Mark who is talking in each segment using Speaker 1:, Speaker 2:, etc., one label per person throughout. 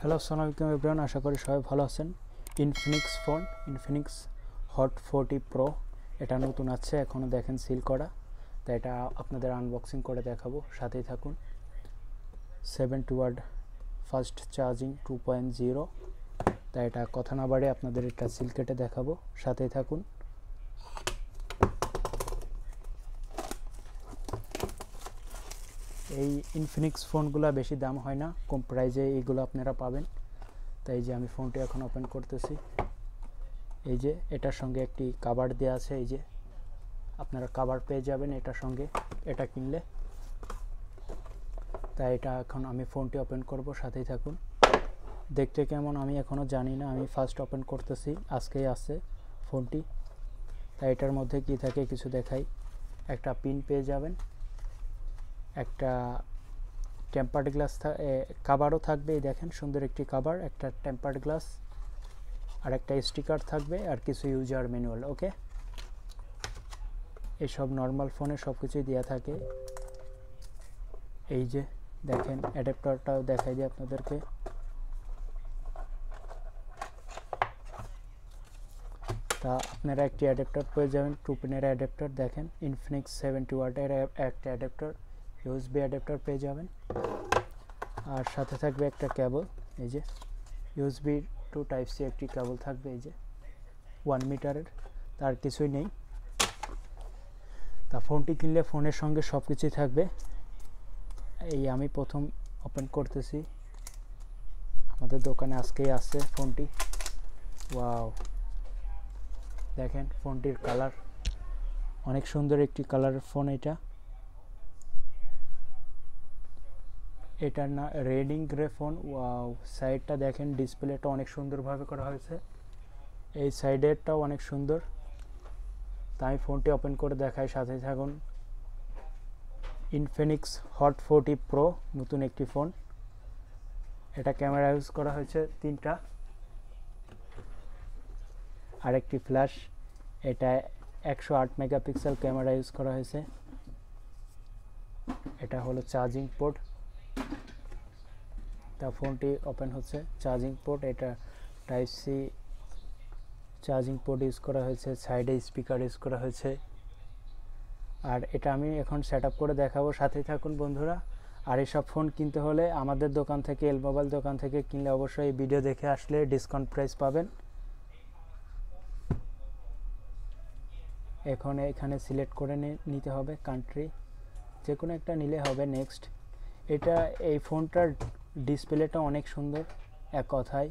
Speaker 1: Hello আসসালামু আলাইকুম everyone, আশা করি সবাই ভালো আছেন। Infinix phone, Infinix hot 40 pro, এটা নতুন আছে, এখনও দেখেন সিল করা, তাই এটা আপনাদের আনবক্সিং করে দেখাবো, সাথেই থাকুন। 7 ওয়াট ফাস্ট চার্জিং 2.0, তাই এটা কথা না বাড়ে আপনাদের এটা সিল কেটে দেখাবো, সাথেই থাকুন। এই ইনফিনিক্স ফোনগুলো বেশি দাম হয় না, কম প্রাইজে এইগুলো আপনারা পাবেন। তাই যে আমি ফোনটি এখন ওপেন করতেছি। এই যে এটার সঙ্গে একটি কভার দেওয়া আছে, এই যে আপনারা কভার পেয়ে যাবেন এটার সঙ্গে, এটা কিনলে। তাই এটা এখন আমি ফোনটি ওপেন করব, সাথেই থাকুন। দেখতে কেমন আমি এখনও জানি না, আমি ফার্স্ট ওপেন করতেছি, আজকেই আছে ফোনটি। তাই এটার মধ্যে কি থাকে কিছু দেখাই। একটা পিন পেয়ে যাবেন, একটা টেম্পার্ড গ্লাস কভারও থাকবে, এই দেখেন সুন্দর একটি কভার, একটা টেম্পার্ড গ্লাস, আর একটা স্টিকার থাকবে, আর কিছু ইউজার ম্যানুয়াল। ওকে, এইসব নর্মাল ফোনে সব কিছুই দেওয়া থাকে। এই যে দেখেন অ্যাডাপ্টারটাও দেখাই দিই আপনাদেরকে। তা আপনারা একটি অ্যাডাপ্টার পেয়ে যাবেন, 2 পিনের অ্যাডাপ্টার, দেখেন ইনফিনিক্স 70 ওয়াটের একটা অ্যাডাপ্টার, ইউএসবি অ্যাডাপ্টার পেয়ে যাবেন। আর সাথে থাকবে একটা কেবল, এই যে ইউএসবি টু টাইপ সি একটি কেবল থাকবে, এই যে 1 মিটারের, তার কিছুই নেই। তা ফোনটি কিনলে ফোনের সঙ্গে সব কিছুই থাকবে। এই আমি প্রথম ওপেন করতেছি, আমাদের দোকানে আজকেই আসছে ফোনটি। ওয়াও, দেখেন ফোনটির কালার অনেক সুন্দর একটি কালারের ফোন। এটার না রেডিং গ্রে ফোন। ওয়াও, সাইডটা দেখেন, ডিসপ্লেটা অনেক সুন্দরভাবে করা হয়েছে, এই সাইডেরটাও অনেক সুন্দর। তাই ফোনটি ওপেন করে দেখাই, সাথে থাকুন। ইনফিনিক্স হট 40 প্রো, নতুন একটি ফোন। এটা ক্যামেরা ইউজ করা হয়েছে 3টা, আর একটি ফ্ল্যাশ। এটা 108 মেগাপিক্সেল ক্যামেরা ইউজ করা হয়েছে। এটা হলো চার্জিং পোর্ট। তা ফোনটি ওপেন হচ্ছে, চার্জিং পোর্ট, এটা type C charging port use করা হয়েছে, সাইডে স্পিকার ইউজ করা হয়েছে। আর এটা আমি এখন সেট আপ করে দেখাবো, সাথেই থাকুন বন্ধুরা। আর এসব ফোন কিনতে হলে আমাদের দোকান থেকে, এল মোবাইল দোকান থেকে কিনলে অবশ্যই এই ভিডিও দেখে আসলে ডিসকাউন্ট প্রাইস পাবেন। এখানে সিলেক্ট করে নিতে হবে কান্ট্রি, যে কোনো একটা নিলে হবে। নেক্সট, এই ফোনটার ডিসপ্লেটা অনেক সুন্দর, এক কথায়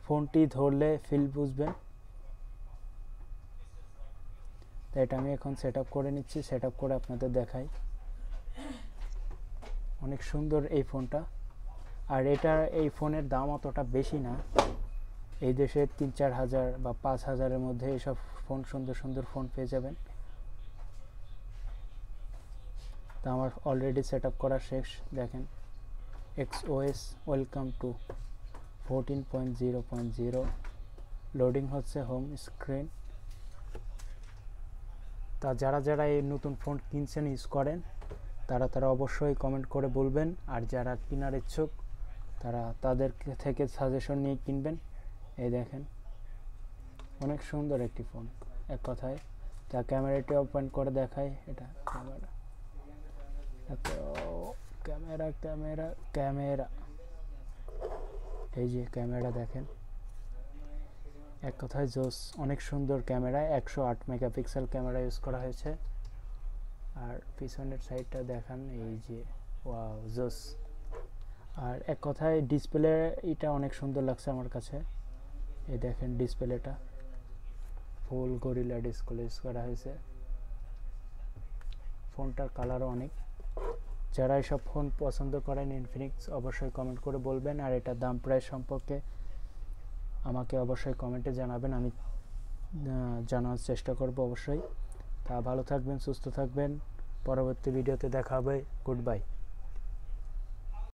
Speaker 1: ফোনটি ধরলে ফিল বুঝবেন। তাই এটা আমি এখন সেট আপ করে নিচ্ছি, সেট আপ করে আপনাদের দেখাই। অনেক সুন্দর এই ফোনটা। আর এই ফোনের দাম অতটা বেশি না, এই দেশে 3-4 হাজার বা 5 হাজারের মধ্যে এইসব ফোন, সুন্দর সুন্দর ফোন পেয়ে যাবেন। তা আমার অলরেডি সেট আপ করা শেষ, দেখেন XOS ওয়েলকাম টু 14.0.0 লোডিং হচ্ছে হোম স্ক্রিন। তা যারা এই নতুন ফোন কিনছেন, ইউজ করেন, তারা অবশ্যই কমেন্ট করে বলবেন। আর যারা কেনার ইচ্ছুক তাদের থেকে সাজেশন নিয়ে কিনবেন। এই দেখেন অনেক সুন্দর একটি ফোন, এক কথায়। তা ক্যামেরাটি ওপেন করে দেখাই। এটা ক্যামেরা, এই যে ক্যামেরা দেখেন, এক কথায় জোস, অনেক সুন্দর ক্যামেরা। 108 মেগাপিক্সেল ক্যামেরা ইউজ করা হয়েছে। আর পিছনের সাইডটা দেখান, এই যে ওয়াও, জোস। আর এক কথায় ডিসপ্লে এটা অনেক সুন্দর লাগছে আমার কাছে। এই দেখেন ডিসপ্লেটা ফুল গরিলা ডিসপ্লে ইউজ করা হয়েছে। ফোনটার কালারও অনেক। যারা এসব ফোন পছন্দ করেন ইনফিনিক্স, অবশ্যই কমেন্ট করে বলবেন। আর এটার দাম প্রাইস সম্পর্কে আমাকে অবশ্যই কমেন্টে জানাবেন, আমি জানার চেষ্টা করব অবশ্যই। তা ভালো থাকবেন, সুস্থ থাকবেন, পরবর্তী ভিডিওতে দেখা হবে। Good bye.